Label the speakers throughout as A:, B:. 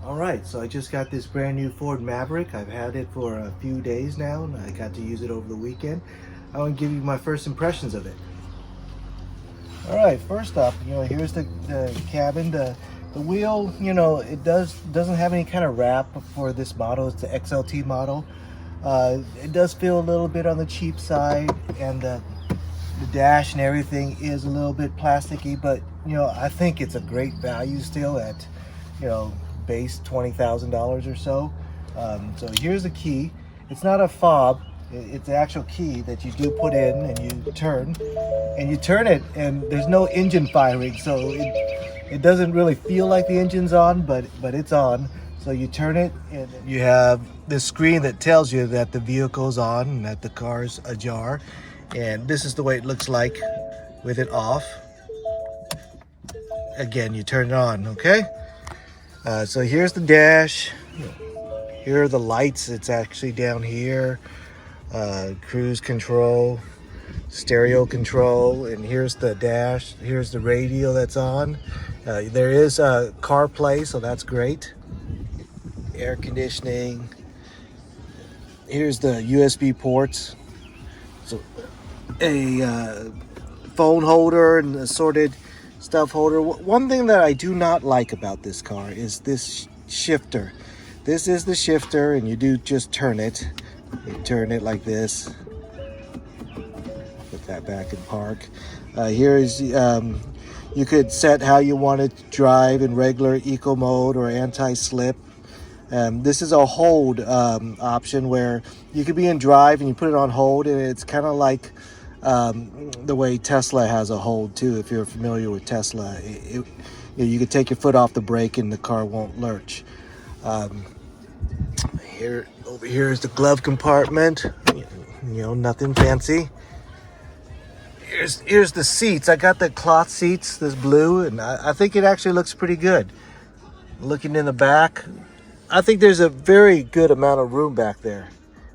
A: All right, so I just got this brand new Ford Maverick. I've had it for a few days now, and I got to use it over the weekend. I want to give you my first impressions of it. All right, first up, here's the cabin. The wheel, it doesn't have any kind of wrap for this model. It's the XLT model. It does feel a little bit on the cheap side, and the dash and everything is a little bit plasticky, but I think it's a great value still at base $20,000 or so. So here's the key. It's not a fob, it's the actual key that you do put in, and you turn it, and there's no engine firing, so it doesn't really feel like the engine's on, but it's on. So you turn it, and you have this screen that tells you that the vehicle's on and that the car's ajar. And this is the way it looks like with it off. Again, you turn it on, okay? So here's the dash. Here are the lights. It's actually down here. Cruise control, stereo control, and here's the dash. Here's the radio that's on. There is a CarPlay, so that's great. Air conditioning. Here's the USB ports. So a phone holder and assorted stuff holder. One thing that I do not like about this car is this shifter. This is the shifter, and you do just turn it. You turn it like this. Put that back in park. Here is you could set how you want to drive in regular eco mode or anti-slip. This is a hold option where you could be in drive and you put it on hold, and it's kind of like the way Tesla has a hold too. If you're familiar with Tesla, you could take your foot off the brake and the car won't lurch. Over here is the glove compartment. Nothing fancy. Here's the seats. I got the cloth seats, this blue, and I think it actually looks pretty good. Looking in the back, I think there's a very good amount of room back there.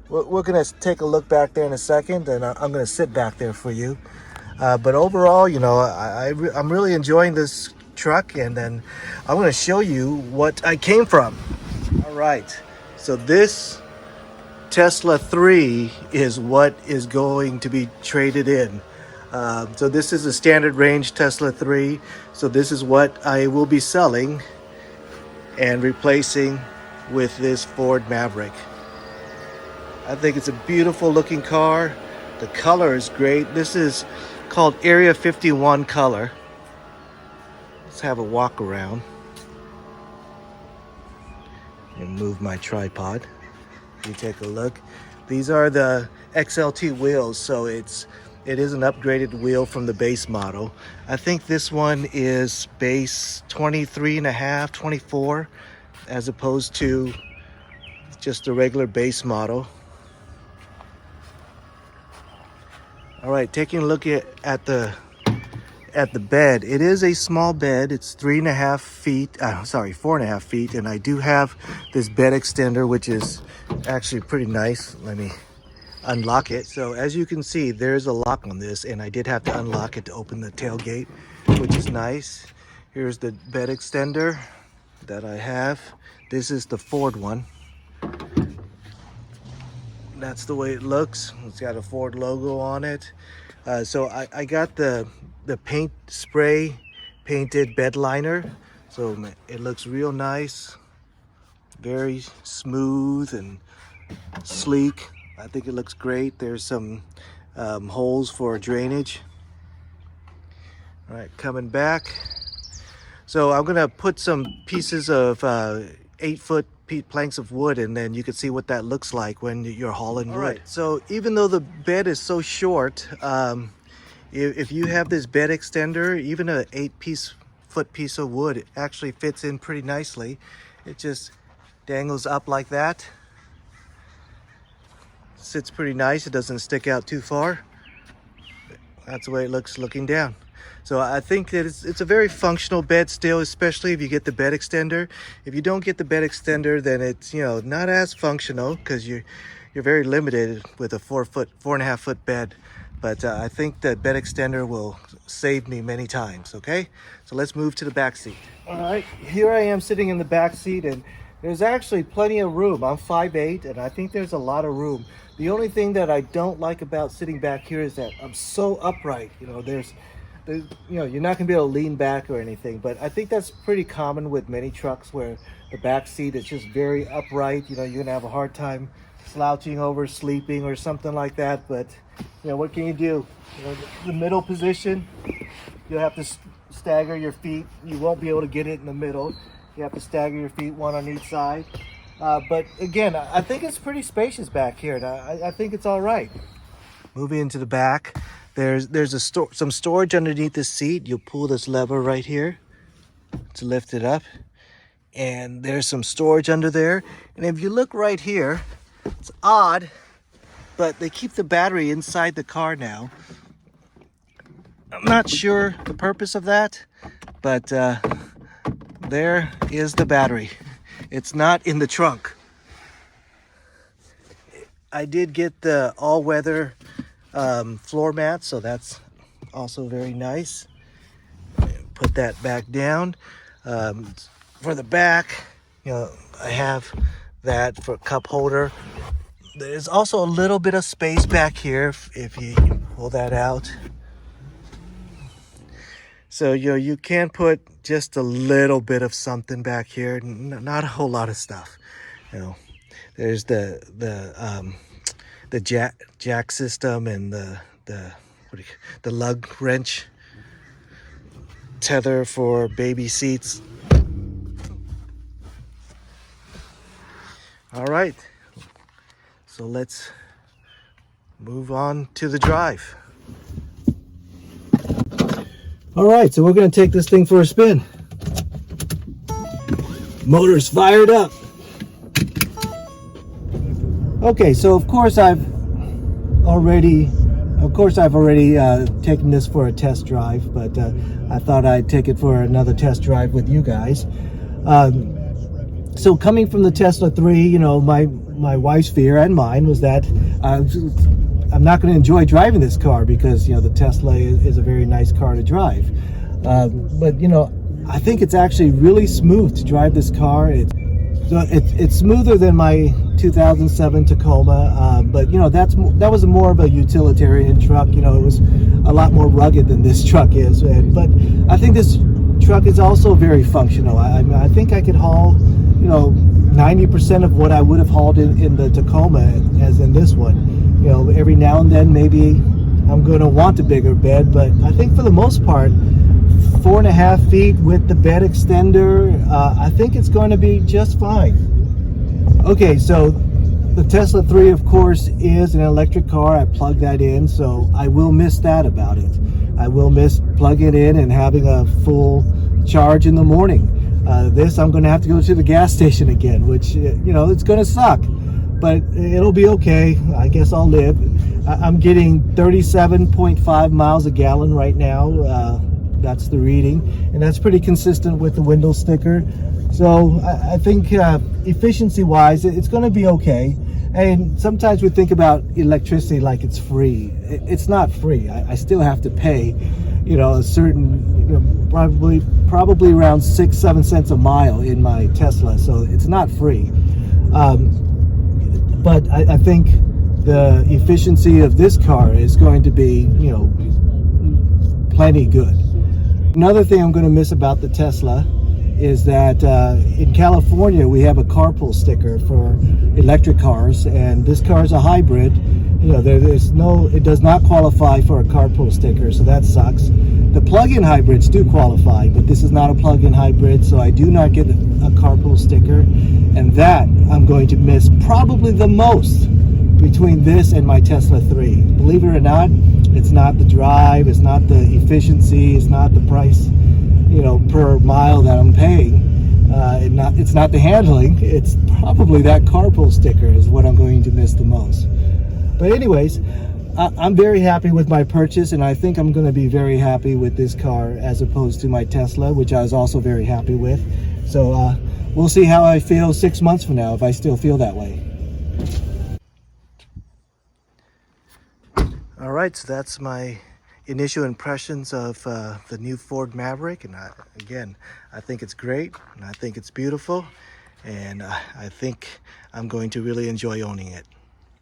A: We're going to take a look back there in a second, and I'm going to sit back there for you. But overall, I'm really enjoying this truck, and then I'm going to show you what I came from. All right, so this Tesla 3 is what is going to be traded in. So this is a standard range Tesla 3. So this is what I will be selling and replacing with this Ford Maverick. I think it's a beautiful looking car. The color is great. This is called Area 51 color. Let's have a walk around and move my tripod. You take a look. These are the XLT wheels, so it is an upgraded wheel from the base model. I think this one is base 23.5, 24, as opposed to just a regular base model. All right, taking a look at the bed. It is a small bed. It's 4.5 feet, and I do have this bed extender, which is actually pretty nice. Let me unlock it. So as you can see, there's a lock on this, and I did have to unlock it to open the tailgate, which is nice. Here's the bed extender that I have. This is the Ford one. That's the way it looks. It's got a Ford logo on it. So I got the paint spray painted bed liner, so it looks real nice, very smooth and sleek. I think it looks great. There's some holes for drainage. All right, coming back. So I'm gonna put some pieces of 8-foot planks of wood, and then you can see what that looks like when you're hauling wood. Right. So even though the bed is so short, if you have this bed extender, even an 8-foot piece of wood, it actually fits in pretty nicely. It just dangles up like that. Sits pretty nice. It doesn't stick out too far. That's the way it looks looking down. So I think that it's a very functional bed still, especially if you get the bed extender. If you don't get the bed extender, then it's not as functional, because you're very limited with a 4.5 foot bed. but I think the bed extender will save me many times. Okay, so let's move to the back seat. All right, here I am sitting in the back seat, and there's actually plenty of room. I'm 5'8", and I think there's a lot of room. The only thing that I don't like about sitting back here is that I'm so upright. You know, you're not gonna be able to lean back or anything, but I think that's pretty common with many trucks where the back seat is just very upright. You know, you're gonna have a hard time slouching over, sleeping, or something like that. But you know, what can you do? You know, the middle position, you'll have to stagger your feet. You won't be able to get it in the middle. You have to stagger your feet, one on each side. But again, I think it's pretty spacious back here, and I think it's all right. Moving into the back, there's some storage underneath the seat. You'll pull this lever right here to lift it up, and there's some storage under there. And if you look right here, it's odd, but they keep the battery inside the car now. I'm not sure the purpose of that, but there is the battery. It's not in the trunk. I did get the all-weather floor mat, so that's also very nice. Put that back down. For the back, you know, I have that for a cup holder. There's also a little bit of space back here if you pull that out. So you can put just a little bit of something back here, not a whole lot of stuff. You know, there's the jack system and the lug wrench tether for baby seats. All right, so let's move on to the drive. All right, so we're going to take this thing for a spin. Motor's fired up. Okay, so of course I've already taken this for a test drive, but I thought I'd take it for another test drive with you guys. So coming from the Tesla 3, you know, my wife's fear and mine was that I'm not going to enjoy driving this car because, you know, the Tesla is a very nice car to drive. But, you know, I think it's actually really smooth to drive this car. It's smoother than my 2007 Tacoma, but, you know, that was more of a utilitarian truck. You know, it was a lot more rugged than this truck is. But I think this truck is also very functional. I think I could haul, you know, 90% of what I would have hauled in the Tacoma as in this one. You know, every now and then maybe I'm going to want a bigger bed, but I think for the most part, 4.5 feet with the bed extender, I think it's going to be just fine. Okay, so the Tesla 3, of course, is an electric car. I plugged that in, so I will miss that about it. I will miss plugging it in and having a full charge in the morning. This, I'm going to have to go to the gas station again, which, you know, it's going to suck. But it'll be okay. I guess I'll live. I'm getting 37.5 miles a gallon right now. That's the reading, and that's pretty consistent with the window sticker. So I think efficiency-wise, it's going to be okay. And sometimes we think about electricity like it's free. It's not free. I still have to pay, you know, a certain, you know, probably around 6-7 cents a mile in my Tesla. So it's not free. But I think the efficiency of this car is going to be, you know, plenty good. Another thing I'm going to miss about the Tesla is that in California we have a carpool sticker for electric cars, and this car is a hybrid. You know, it does not qualify for a carpool sticker, so that sucks. The plug-in hybrids do qualify, but this is not a plug-in hybrid, so I do not get a carpool sticker, and that I'm going to miss probably the most between this and my Tesla 3. Believe it or not, it's not the drive, it's not the efficiency, it's not the price, you know, per mile that I'm paying. It's not the handling, it's probably that carpool sticker is what I'm going to miss the most. But anyways, I'm very happy with my purchase, and I think I'm going to be very happy with this car as opposed to my Tesla, which I was also very happy with. So we'll see how I feel 6 months from now, if I still feel that way. All All right, so that's my initial impressions of the new Ford Maverick. And again, I think it's great, and I think it's beautiful, and I think I'm going to really enjoy owning it.